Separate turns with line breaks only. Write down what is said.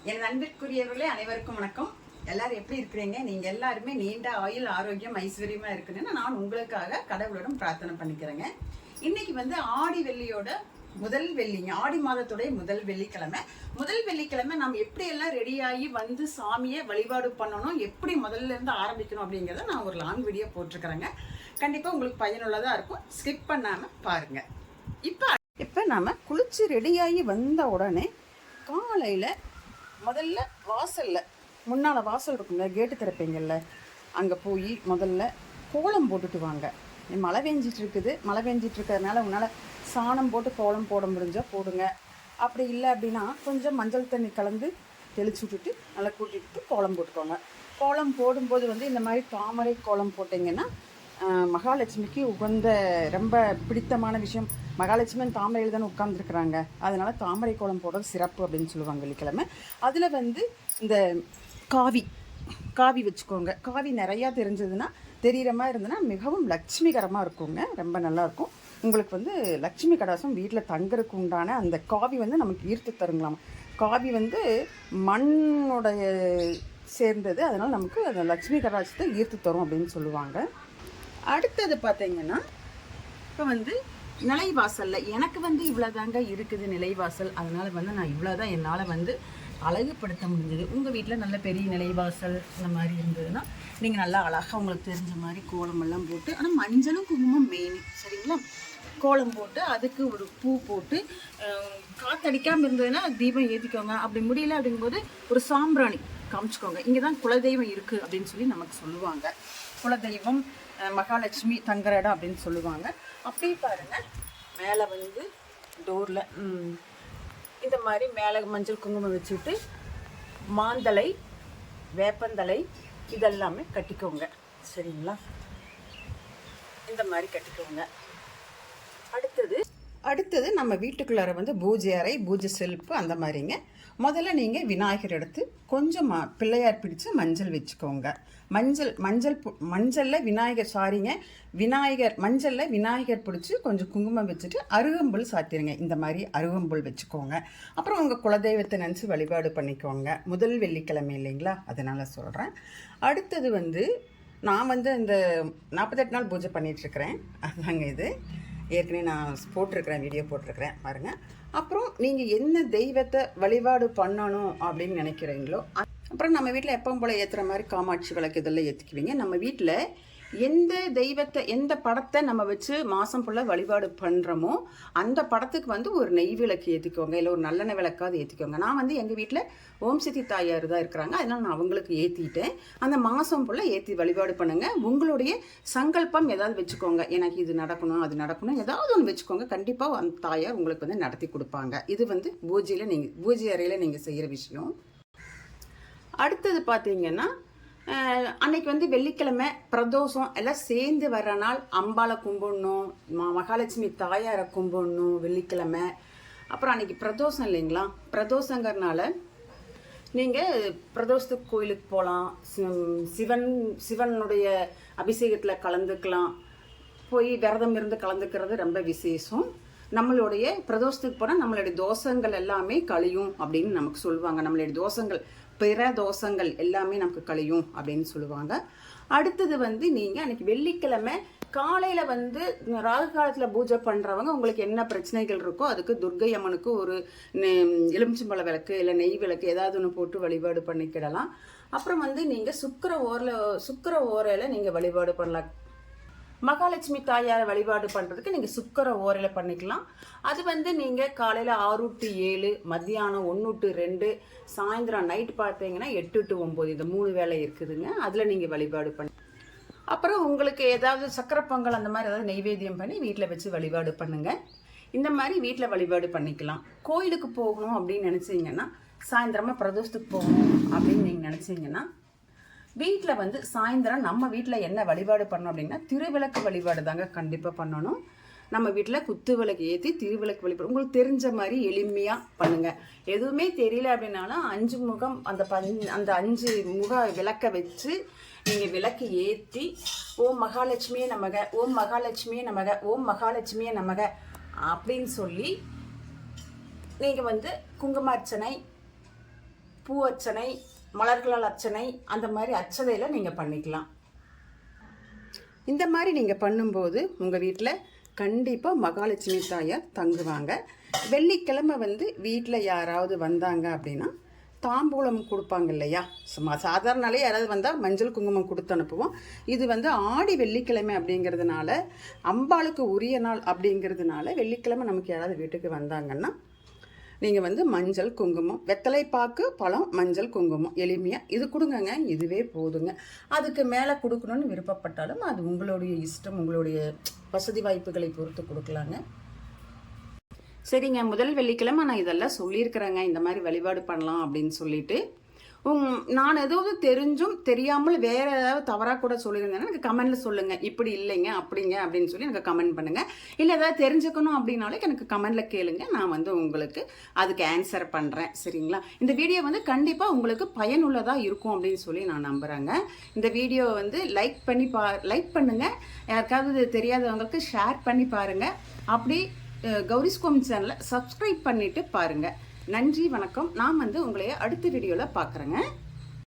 என் அன்பிற்குரியவர்களே அனைவருக்கும் வணக்கம். எல்லாரும் எப்படி இருக்கிறீங்க? நீங்க எல்லாருமே நீண்ட ஆயுள் ஆரோக்கியம் ஐஸ்வர்யமா இருக்குன்னு நான் உங்களுக்காக கடவுளிடம் பிரார்த்தனை பண்ணிக்கிறேங்க. இன்னைக்கு ஆடி வெள்ளியோட முதல் வெள்ளிங்க. ஆடி மாதத்துடைய முதல் வெள்ளிக்கிழமை. முதல் வெள்ளிக்கிழமை நம்ம எப்படி எல்லாம் ரெடியாகி சாமியை வழிபாடு பண்ணணும், எப்படி முதல்ல இருந்து ஆரம்பிக்கணும் அப்படிங்கிறத நான் ஒரு லாங் வீடியோ போட்டிருக்கிறேங்க. கண்டிப்பா உங்களுக்கு பயனுள்ளதா இருக்கும். ஸ்கிப் பண்ணாம பாருங்க. இப்போ நாம குளிச்சு ரெடியாகி வந்த உடனே காலையில் முதல்ல வாசலில் முன்னால் வாசல் இருக்குங்க, கேட்டு திறப்பீங்கள்ல, அங்கே போய் முதல்ல கோலம் போட்டுட்டு வாங்க. மழை பெஞ்சிட்டு இருக்குது, மழை பெஞ்சிட்டு இருக்கிறதுனால உன்னால் சாணம் போட்டு கோலம் போட முடிஞ்சால் போடுங்க. அப்படி இல்லை அப்படின்னா கொஞ்சம் மஞ்சள் தண்ணி கலந்து தெளிச்சு விட்டுட்டு நல்லா கூட்டிட்டு கோலம் போட்டுக்கோங்க. கோலம் போடும்போது இந்த மாதிரி தாமரை கோலம் போட்டிங்கன்னா மகாலட்சுமிக்கு உகந்த ரொம்ப பிடித்தமான விஷயம். மகாலட்சுமி தாமரையில் தானே உட்கார்ந்துருக்குறாங்க, அதனால் தாமரை கோலம் போடுறது சிறப்பு அப்படின்னு சொல்லுவாங்க வெள்ளிக்கிழமை. அதில் இந்த காவி வச்சுக்கோங்க. காவி நிறையா தெரிஞ்சதுன்னா தெரிகிற மாதிரி இருந்ததுன்னா மிகவும் லட்சுமிகரமாக இருக்குங்க, ரொம்ப நல்லாயிருக்கும். உங்களுக்கு லட்சுமி கடாசம் வீட்டில் தங்கறதுக்கு உண்டான அந்த காவி நமக்கு ஈர்த்து தருங்களாம். காவி மண்ணுடைய சேர்ந்தது, அதனால் நமக்கு அந்த லட்சுமி கடாசத்தை ஈர்த்து தரும் அப்படின்னு சொல்லுவாங்க. அடுத்தது பார்த்தீங்கன்னா இப்போ நிலைவாசலில் எனக்கு இவ்வளோதாங்க இருக்குது நிலைவாசல். அதனால் நான் இவ்வளோதான் என்னால் அழகுபடுத்த முடிஞ்சது. உங்கள் வீட்டில் நல்ல பெரிய நிலைவாசல் இந்த மாதிரி இருந்ததுன்னா நீங்கள் நல்லா அழகாக உங்களுக்கு தெரிஞ்ச மாதிரி கோலமெல்லாம் போட்டு, ஆனால் மஞ்சளும் குங்குமம் மெயின், சரிங்களா? கோலம் போட்டு அதுக்கு ஒரு பூ போட்டு காற்றடிக்காமல் இருந்ததுன்னா தீபம் ஏற்றிக்கோங்க. அப்படி முடியல அப்படிங்கும்போது ஒரு சாம்பிராணி காமிச்சிக்கோங்க. இங்கே தான் குலதெய்வம் இருக்குது அப்படின்னு சொல்லி நமக்கு சொல்லுவாங்க. குலதெய்வம் மகாலட்சுமி தங்குற இடம் அப்படின்னு சொல்லுவாங்க. அப்படியே பாருங்கள், மேலே டோரில் இந்த மாதிரி மேலே மஞ்சள் குங்குமம் வச்சுட்டு மாந்தலை வேப்பந்தலை இதெல்லாமே கட்டிக்கோங்க, சரிங்களா? இந்த மாதிரி கட்டிக்கோங்க. அடுத்தது நம்ம வீட்டுக்குள்ளார பூஜை அறை, பூஜை செல்ஃபு அந்த மாதிரிங்க. முதல்ல நீங்கள் விநாயகர் எடுத்து கொஞ்சம் பிள்ளையார் பிடிச்சு மஞ்சள் வச்சுக்கோங்க. மஞ்சளில் விநாயகர் பிடிச்சி கொஞ்சம் குங்குமம் வச்சுட்டு அருகம்புல் சாத்திடுங்க. இந்த மாதிரி அருகம்புல் வச்சுக்கோங்க. அப்புறம் உங்கள் குலதெய்வத்தை நினச்சி வழிபாடு பண்ணிக்கோங்க. முதல் வெள்ளிக்கிழமை இல்லைங்களா, அதனால் சொல்கிறேன். அடுத்தது நான் இந்த 48 நாள் பூஜை பண்ணிகிட்ருக்கிறேன். அதுதாங்க இது. ஏற்கனவே நான் போட்டிருக்கிறேன், வீடியோ போட்டிருக்கிறேன் பாருங்கள். அப்புறம் நீங்கள் என்ன தெய்வத்தை வழிபாடு பண்ணணும் அப்படின்னு நினைக்கிறீங்களோ, அப்புறம் நம்ம வீட்டில் எப்பவும் போல் ஏற்றுற மாதிரி காமாட்சி விளக்கு இதெல்லாம் ஏற்றிக்குவீங்க. நம்ம வீட்டில் எந்த தெய்வத்தை எந்த படத்தை நம்ம வச்சு மாதம் ஃபுல்லாக வழிபாடு பண்ணுறோமோ அந்த படத்துக்கு ஒரு நெய் விளக்கு ஏற்றிக்கோங்க, இல்லை ஒரு நல்லெண்ணெய் விளக்காவது ஏற்றிக்கோங்க. நான் எங்கள் வீட்டில் ஓம் சக்தி தாயார் தான் இருக்கிறாங்க, அதனால் நான் அவங்களுக்கு ஏற்றிட்டேன். அந்த மாதம் ஃபுல்லாக ஏற்றி வழிபாடு பண்ணுங்கள். உங்களுடைய சங்கல்பம் ஏதாவது வச்சுக்கோங்க, எனக்கு இது நடக்கணும் அது நடக்கணும் ஏதாவது ஒன்று வச்சுக்கோங்க. கண்டிப்பாக அந்த தாயார் உங்களுக்கு நடத்தி கொடுப்பாங்க. இது பூஜை அறையில் நீங்கள் செய்கிற விஷயம். அடுத்தது பார்த்தீங்கன்னா அன்னைக்கு வெள்ளிக்கிழமை பிரதோஷம் எல்லாம் சேர்ந்து வர்ற நாள். அம்பாளை கும்பிடணும், மகாலட்சுமி தாயாரை கும்பிடணும் வெள்ளிக்கிழமை. அப்புறம் அன்னைக்கு பிரதோஷம் இல்லைங்களா, பிரதோஷங்கிறனால நீங்கள் பிரதோஷத்துக்கு கோயிலுக்கு போகலாம். சிவனுடைய அபிஷேகத்தில் கலந்துக்கலாம். போய் விரதம் இருந்து கலந்துக்கிறது ரொம்ப விசேஷம். நம்மளுடைய பிரதோஷத்துக்கு போனால் நம்மளுடைய தோஷங்கள் எல்லாமே கழியும் அப்படின்னு நமக்கு சொல்லுவாங்க. நம்மளுடைய தோஷங்கள், பிற தோஷங்கள் எல்லாமே நமக்கு கழியும் அப்படின்னு சொல்லுவாங்க. அடுத்தது நீங்கள் அன்றைக்கி வெள்ளிக்கிழமை காலையில் ராகு காலத்தில் பூஜை பண்ணுறவங்க உங்களுக்கு என்ன பிரச்சனைகள் இருக்கோ அதுக்கு துர்க்கை அம்மனுக்கு ஒரு எலுமிச்சம்பழ விளக்கு இல்லை நெய் விளக்கு ஏதாவது ஒன்று போட்டு வழிபாடு பண்ணிக்கிடலாம். அப்புறம் நீங்கள் சுக்கிர ஓரையில் நீங்கள் வழிபாடு பண்ணலாம். மகாலட்சுமி தாயாரை வழிபாடு பண்ணுறதுக்கு நீங்கள் சுக்கிர ஓரையில் பண்ணிக்கலாம். அது நீங்கள் காலையில் 6 to 7, மத்தியானம் 1 to 2, சாயந்தரம் நைட் பார்த்தீங்கன்னா 8 to 9 இந்த 3 வேலை இருக்குதுங்க. அதில் நீங்கள் வழிபாடு பண்ணி அப்புறம் உங்களுக்கு ஏதாவது சக்கரை பொங்கல் அந்த மாதிரி ஏதாவது நெய்வேத்தியம் பண்ணி வீட்டில் வச்சு வழிபாடு பண்ணுங்கள். இந்த மாதிரி வீட்டில் வழிபாடு பண்ணிக்கலாம். கோயிலுக்கு போகணும் அப்படின்னு நினச்சிங்கன்னா, சாயந்தரமாக பிரதோஷத்துக்கு போகணும் அப்படின்னு நீங்கள் நினச்சிங்கன்னா வீட்டில் சாயந்தரம் நம்ம வீட்டில் என்ன வழிபாடு பண்ணோம் அப்படின்னா திருவிளக்கு வழிபாடு தாங்க கண்டிப்பாக பண்ணணும். நம்ம வீட்டில் குத்து விளக்கு ஏற்றி திருவிளக்கு வழிபாடு உங்களுக்கு தெரிஞ்ச மாதிரி எளிமையாக பண்ணுங்கள். எதுவுமே தெரியல அப்படின்னாலும் 5 முகம் அந்த 5 முக விளக்கை வச்சு நீங்கள் விளக்கு ஏற்றி ஓம் மகாலட்சுமியே நமக, ஓம் மகாலட்சுமியே நமக, ஓம் மகாலட்சுமியே நமக அப்படின்னு சொல்லி நீங்கள் குங்குமார்ச்சனை பூ அர்ச்சனை, மலர்களால் அர்ச்சனை, அந்த மாதிரி அர்ச்சனையில் நீங்கள் பண்ணிக்கலாம். இந்த மாதிரி நீங்கள் பண்ணும்போது உங்கள் வீட்டில் கண்டிப்பாக மகாலட்சுமி தாயார் தங்குவாங்க. வெள்ளிக்கிழமை வீட்டில் யாராவது வந்தாங்க அப்படின்னா தாம்பூலம் கொடுப்பாங்க இல்லையா, சாதாரண நாளே யாராவது வந்தால் மஞ்சள் குங்குமம் கொடுத்து அனுப்புவோம். இது ஆடி வெள்ளிக்கிழமை அப்படிங்கிறதுனால, அம்பாளுக்கு உரிய நாள் அப்படிங்கிறதுனால வெள்ளிக்கிழமை நமக்கு யாராவது வீட்டுக்கு வந்தாங்கன்னா நீங்கள் மஞ்சள் குங்குமம், வெத்தலை பாக்கு, பழம், மஞ்சள் குங்குமம் எளிமையாக இது கொடுங்கங்க. இதுவே போதுங்க. அதுக்கு மேலே கொடுக்கணுன்னு விருப்பப்பட்டாலும் அது உங்களுடைய இஷ்டம், உங்களுடைய வசதி வாய்ப்புகளை பொறுத்து கொடுக்கலாங்க. சரிங்க, முதல் வெள்ளிக்கிழமை நான் இதெல்லாம் சொல்லியிருக்கிறேங்க, இந்த மாதிரி வழிபாடு பண்ணலாம் அப்படின்னு சொல்லிட்டு. நான் ஏதாவது தெரிஞ்சும் தெரியாமல் வேறு ஏதாவது தவறாக கூட சொல்லியிருந்தேன்னா எனக்கு கமெண்டில் சொல்லுங்கள். இப்படி இல்லைங்க அப்படிங்க அப்படின்னு சொல்லி எனக்கு கமெண்ட் பண்ணுங்கள். இல்லை ஏதாவது தெரிஞ்சுக்கணும் அப்படின்னாலும் எனக்கு கமெண்டில் கேளுங்க. நான் பண்ணுறேன், அதுக்கு ஆன்சர் பண்ணுறேன். சரிங்களா? இந்த வீடியோ கண்டிப்பாக உங்களுக்கு பயனுள்ளதாக இருக்கும் அப்படின்னு சொல்லி நான் நம்புகிறேங்க. இந்த வீடியோ லைக் பண்ணுங்கள். யாருக்காவது தெரியாதவங்களுக்கு ஷேர் பண்ணி பாருங்கள். அப்படி கௌரிஸ் கோம் சேனலை சப்ஸ்கிரைப் பண்ணிவிட்டு பாருங்கள். நன்றி, வணக்கம். நான் உங்களைய அடுத்த வீடியோவில் பார்க்குறேங்க.